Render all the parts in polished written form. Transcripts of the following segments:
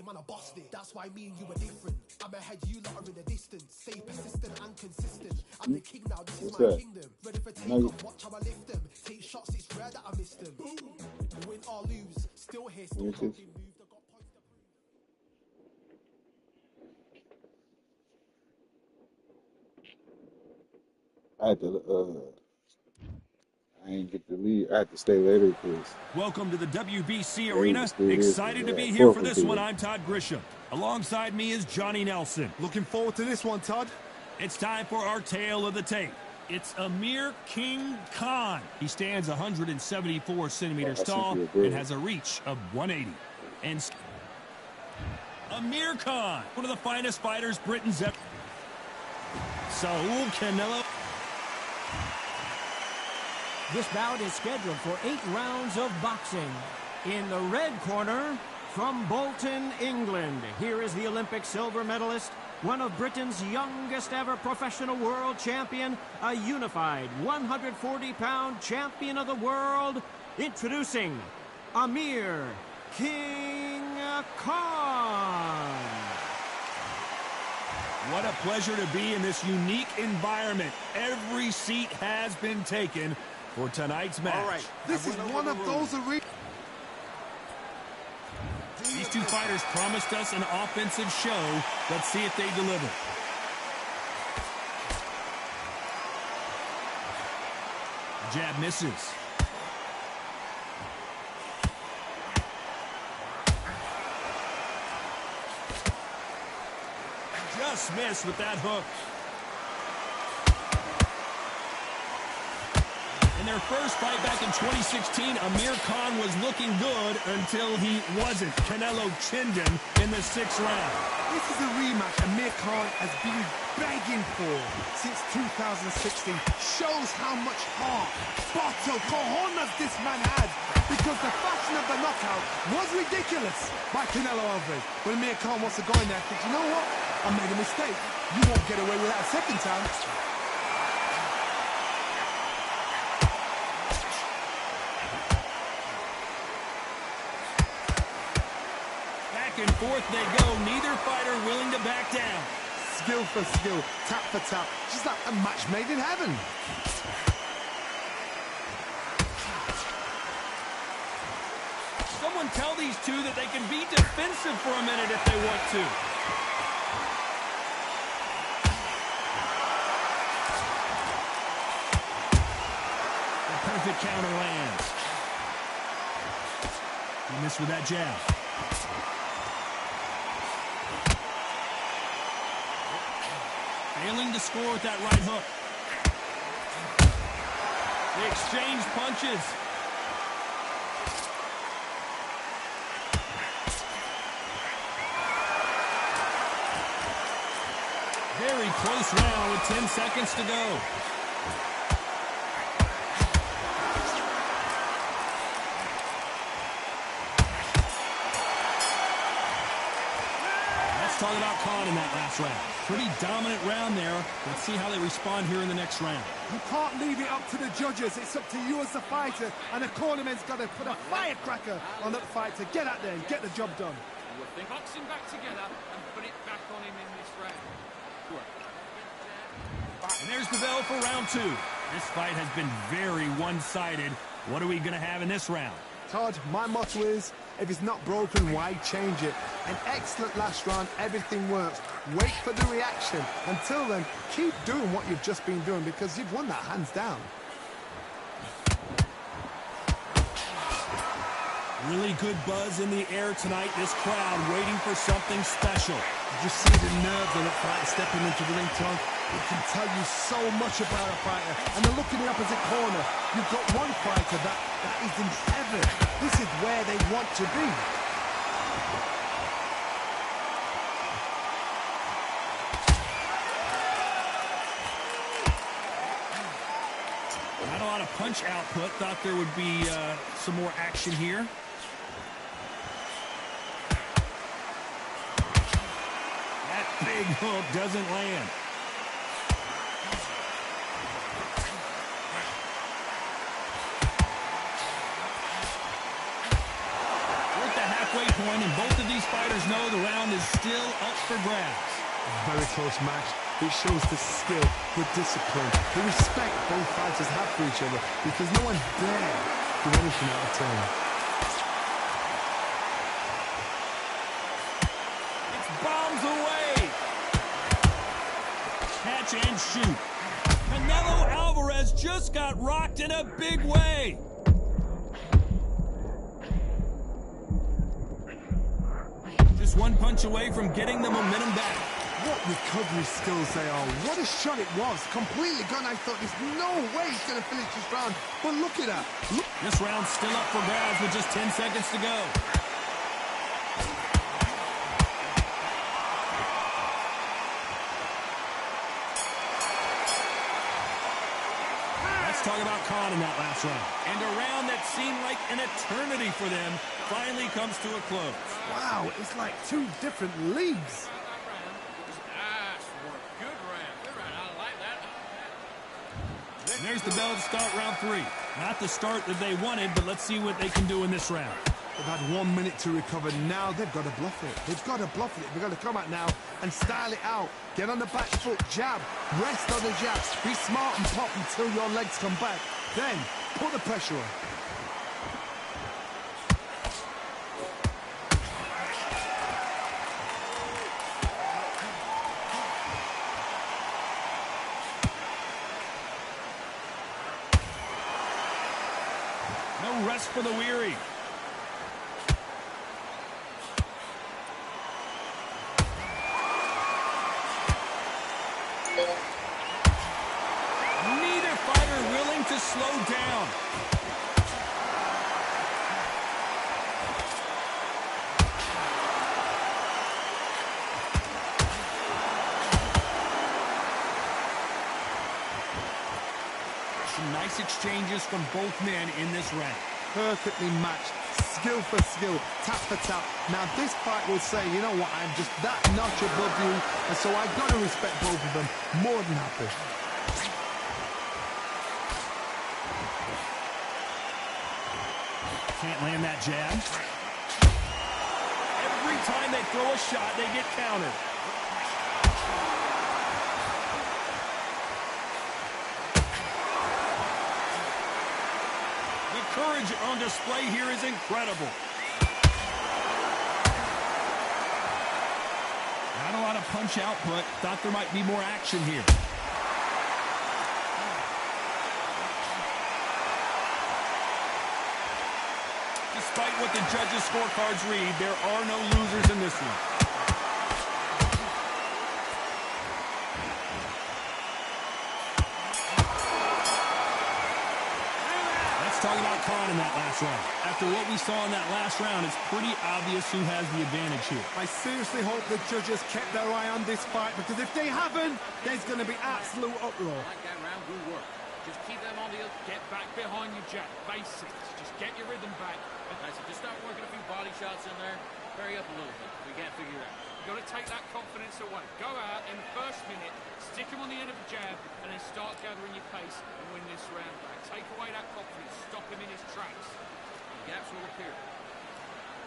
man, I bossed it. That's why me and you are different. I'm ahead, you lot are in the distance. Stay persistent and consistent. I'm the king now, this is my kingdom. Ready for takeoff, watch how I lift them. Take shots, it's rare that I miss them. Win or lose, still here, still can't be moved. I got points to prove. I had to, I ain't get the lead. I had to stay later because. Welcome to the WBC Arena. Excited to be here for this one. I'm Todd Grisham. Alongside me is Johnny Nelson. Looking forward to this one, Todd. It's time for our tale of the tape. It's Amir King Khan. He stands 174 centimeters tall and has a reach of 180. And Amir Khan, one of the finest fighters Britain's ever. Saul Canelo. This bout is scheduled for 8 rounds of boxing. In the red corner, from Bolton, England, here is the Olympic silver medalist, one of Britain's youngest ever professional world champion, a unified 140-pound champion of the world, introducing Amir King Khan. What a pleasure to be in this unique environment. Every seat has been taken for tonight's match. All right, this is one of those arenas. These two fighters promised us an offensive show. Let's see if they deliver. Jab misses. Just missed with that hook. In their first fight back in 2016, Amir Khan was looking good until he wasn't. Canelo chinned him in the 6th round. This is a rematch Amir Khan has been begging for since 2016. Shows how much heart, bottle, cojones this man has, because the fashion of the knockout was ridiculous by Canelo Alvarez. But Amir Khan wants to go in there and think, you know what? I made a mistake. You won't get away with that a second time. And forth they go, neither fighter willing to back down. Skill for skill, tap for tap, just like a match made in heaven. Someone tell these two that they can be defensive for a minute if they want to. The perfect counter lands. He missed with that jab. Failing to score with that right hook. They exchange punches. Very close round with 10 seconds to go. Let's talk about Khan in that last round. Pretty dominant round there. Let's see how they respond here in the next round. You can't leave it up to the judges. It's up to you as the fighter, and the cornerman's got to put a firecracker on that fight to get out there and get the job done. Box him back together and put it back on him in this round. And there's the bell for round 2. This fight has been very one-sided. What are we going to have in this round? Todd, my motto is, if it's not broken, why change it? An excellent last round, everything works. Wait for the reaction. Until then, keep doing what you've just been doing, because you've won that hands down. Really good buzz in the air tonight. This crowd waiting for something special. You just see the nerves on the fighter stepping into the ring, Todd. It can tell you so much about a fighter. And then look in the opposite corner. You've got one fighter that is in heaven. This is where they want to be. Not a lot of punch output. Thought there would be some more action here. That big hook doesn't land. halfway point, and both of these fighters know the round is still up for grabs. Very close match. It shows the skill, the discipline, the respect both fighters have for each other, because no one dare do anything out of turn. It's bombs away. Catch and shoot. Canelo Alvarez just got rocked in a big way. Just one punch away from getting the momentum back. What recovery skills they are. What a shot it was. Completely gone. I thought there's no way he's going to finish this round. But look at that. Look. This round's still up for grabs with just 10 seconds to go. Let's talk about Khan in that last round. And a round that seemed like an eternity for them finally comes to a close. Wow, it's like two different leagues. And there's the bell to start round 3. Not the start that they wanted, but let's see what they can do in this round. They've had 1 minute to recover. Now they've got to bluff it. They've got to bluff it. They've got to come out now and style it out. Get on the back foot, jab, rest on the jab. Be smart and pop until your legs come back. Then put the pressure on. No rest for the weary. Neither fighter willing to slow down. Some nice exchanges from both men in this round. Perfectly matched, skill for skill, tap for tap. Now this fight will say, you know what, I'm just that notch above you, and so I've got to respect both of them. More than happy. Can't land that jab. Every time they throw a shot, they get countered. The courage on display here is incredible. Not a lot of punch output. Thought there might be more action here. Despite what the judges' scorecards read, there are no losers in this one. Let's talk about Khan in that last round. After what we saw in that last round, it's pretty obvious who has the advantage here. I seriously hope the judges kept their eye on this fight, because if they haven't, there's going to be absolute uproar. Like that round, good work. Just keep them on the other. Get back behind your jab. Basics. Just get your rhythm back. I said, just start working a few body shots in there. Hurry up a little bit. We can't figure it out. You've got to take that confidence away. Go out in the first minute, stick him on the end of the jab, and then start gathering your pace and win this round back. Take away that confidence. Stop him in his tracks. The gaps will appear.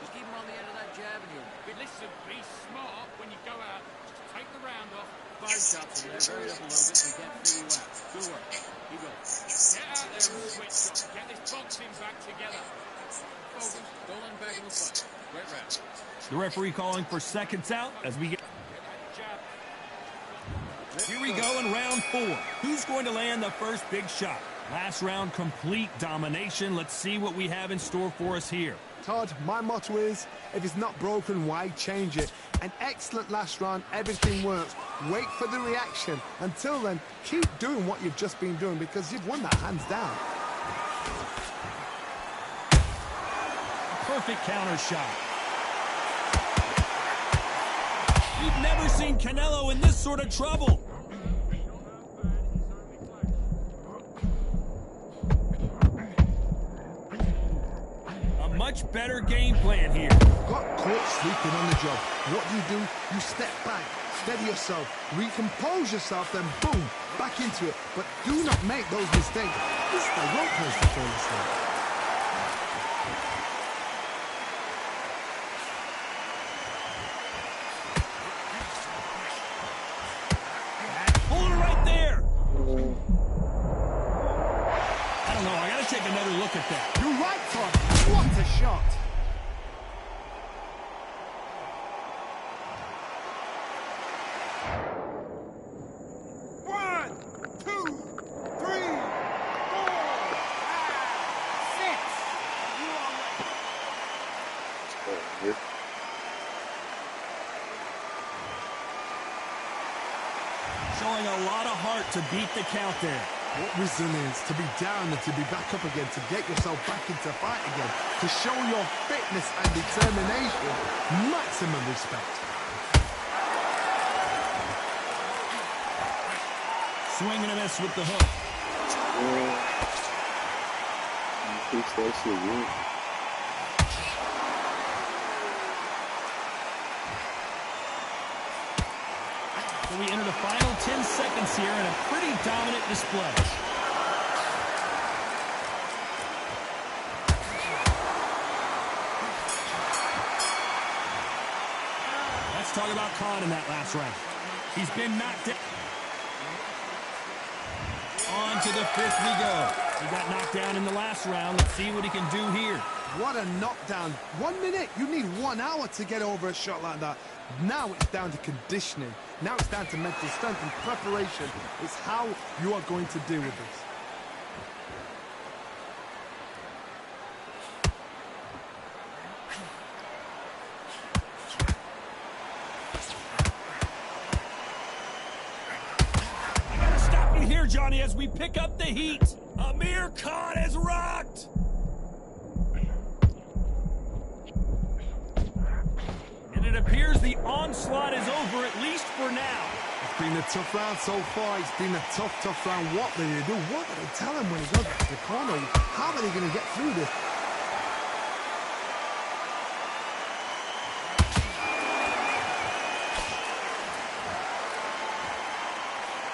Just keep him on the end of that jab, and you'll... But listen, be smart when you go out. Just take the round off. Body shots in there, buried up a little bit, and we can't figure you out. Good work. Keep going. Get out there and switch up. Get this boxing back together. Focus. Don't let him back in the fight. Great round. The referee calling for seconds out as we get... Here we go in round 4. Who's going to land the first big shot? Last round, complete domination. Let's see what we have in store for us here. Todd, my motto is, if it's not broken, why change it? An excellent last round, everything works. Wait for the reaction. Until then, keep doing what you've just been doing, because you've won that hands down. Perfect counter shot. We've never seen Canelo in this sort of trouble. A much better game plan here. Got caught sleeping on the job. What do? You step back, steady yourself, recompose yourself, then boom, back into it. But do not make those mistakes. This is the wrong place to fall asleep. look at that. You're right, Todd. What a shot. One, two, three, 4, 5, 6. You are ready. Showing a lot of heart to beat the count there. What resilience to be down and to be back up again, to get yourself back into fight again, to show your fitness and determination. Maximum respect. Swing and a miss with the hook. Fix that shit, man. So we enter the final 10 seconds here in a pretty dominant display. Let's talk about Khan in that last round. He's been knocked down. On to the fifth we go. He got knocked down in the last round. Let's see what he can do here. What a knockdown. 1 minute. You need 1 hour to get over a shot like that. Now it's down to conditioning. Now it's down to mental strength and preparation. It's how you are going to deal with this. I gotta stop you here, Johnny, as we pick up the heat. Amir Khan has rocked. And it appears the onslaught is over, at least for now. It's been a tough round so far. It's been a tough round. What do they do? What do they tell him when he goes back to the corner? How are they going to get through this?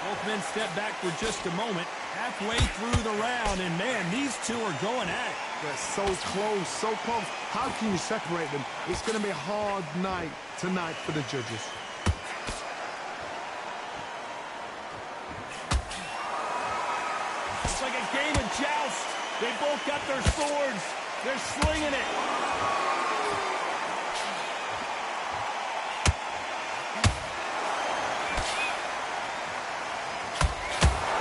Both men step back for just a moment. Halfway through the round, and man, these two are going at it. They're so close, so close. How can you separate them? It's going to be a hard night tonight for the judges. It's like a game of joust. They both got their swords. They're slinging it.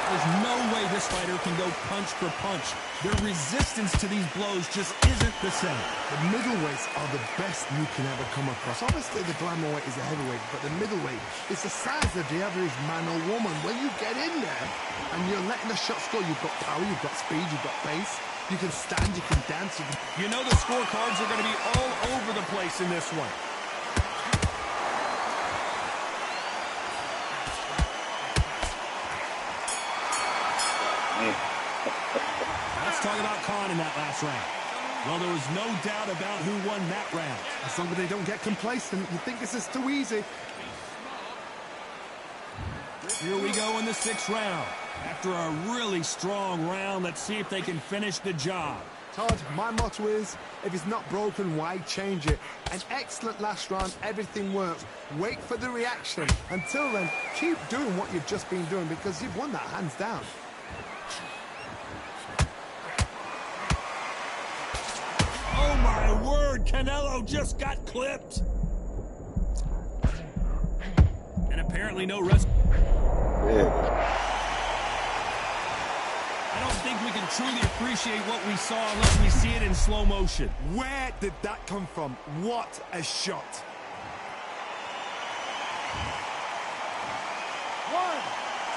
There's no way this fighter can go punch for punch. Their resistance to these blows just isn't the same. The middleweights are the best you can ever come across. Obviously, the glamour weight is a heavyweight, but the middleweight is the size of the average man or woman. When you get in there and you're letting the shots go, you've got power, you've got speed, you've got pace. You can stand, you can dance. You know the scorecards are going to be all over the place in this one. Let's talk about Khan in that last round. Well, there was no doubt about who won that round. As long as they don't get complacent, you think this is too easy. Here we go in the 6th round. After a really strong round, let's see if they can finish the job. Todd, my motto is, if it's not broken, why change it? An excellent last round, everything works. Wait for the reaction. Until then, keep doing what you've just been doing because you've won that hands down. Oh my word, Canelo just got clipped. And apparently no rest. Yeah. I don't think we can truly appreciate what we saw unless we see it in slow motion. Where did that come from? What a shot. 1,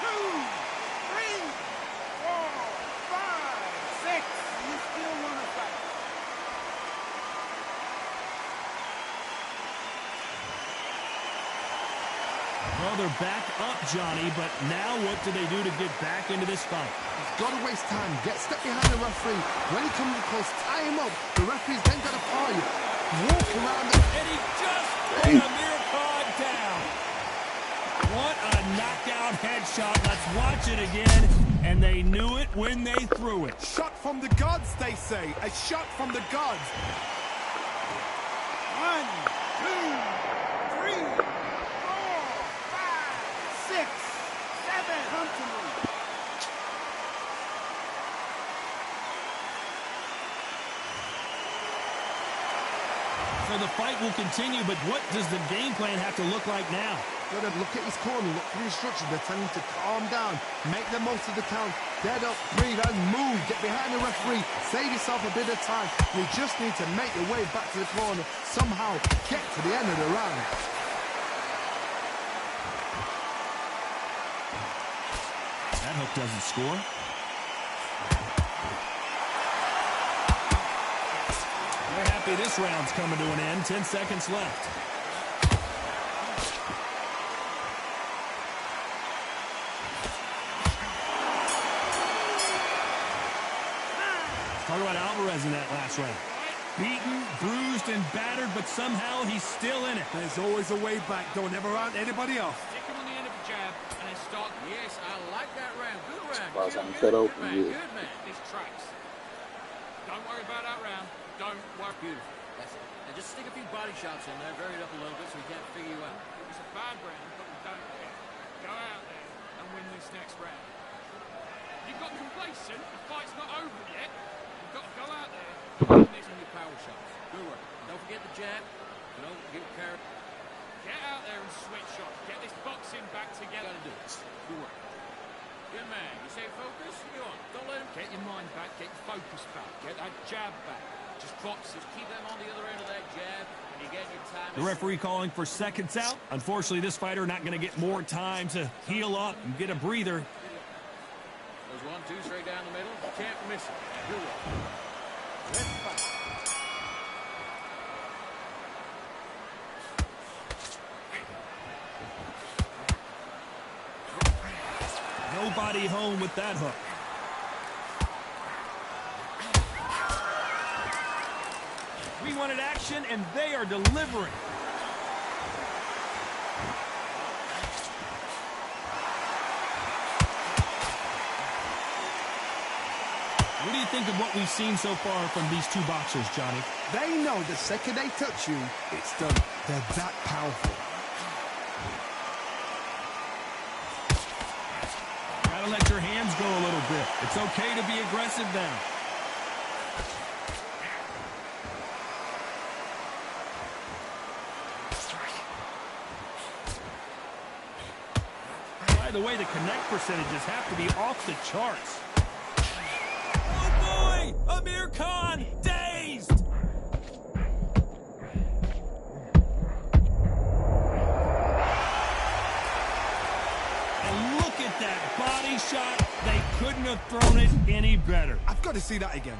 2, 3, 4, 5, 6. You still want to fight. Well, they're back up, Johnny, but now what do they do to get back into this fight? Got to waste time. Step behind the referee. When he comes close, tie him up. The referee's then got to paw you. Walk around the... And he just put Amir Khan down. What a knockout headshot. Let's watch it again. And they knew it when they threw it. Shot from the gods, they say. A shot from the gods. 1, 2, 3, 4, 5, 6, 7. Come to me. So the fight will continue, but what does the game plan have to look like now? Got to look at his corner, look for instructions. They're telling him to calm down, make the most of the count, dead up, breathe, and move. Get behind the referee, save yourself a bit of time. You just need to make your way back to the corner, somehow get to the end of the round. That hook doesn't score. They're happy this round's coming to an end. 10 seconds left. Talk about Alvarez in that last round. Beaten, bruised, and battered, but somehow he's still in it. There's always a way back. Don't ever round anybody off. Stick him on the end of a jab and then start. Yes, I like that round. Good round. Good Good man. This tracks. Don't worry about that round. Don't worry. Beautiful. That's it. And just stick a few body shots in there, vary it up a little bit so we can't figure you out. It was a bad round, but we don't care. Go out there and win this next round. You got complacent. The fight's not over yet. You've got to go out there and win this on your power shots. Good work. Don't forget the jab. Don't get carried. Get out there and switch shots. Get this boxing back together. Got to do it. Good work. Good man. You say focus? Go on. Don't let him. Get your mind back. Get your focus back. Get that jab back. Just box. Just keep them on the other end of that jab. And you get your time. The referee calling for seconds out. Unfortunately, this fighter not going to get more time to heal up and get a breather. There's 1-2 straight down the middle. You can't miss it. Good work. Let's fight. Nobody home with that hook. We wanted action, and they are delivering. What do you think of what we've seen so far from these two boxers, Johnny? They know the second they touch you, it's done. They're that powerful. Gotta let your hands go a little bit. It's okay to be aggressive now. By the way, the connect percentages have to be off the charts. Oh boy! Amir Khan dazed! And look at that body shot. They couldn't have thrown it any better. I've got to see that again.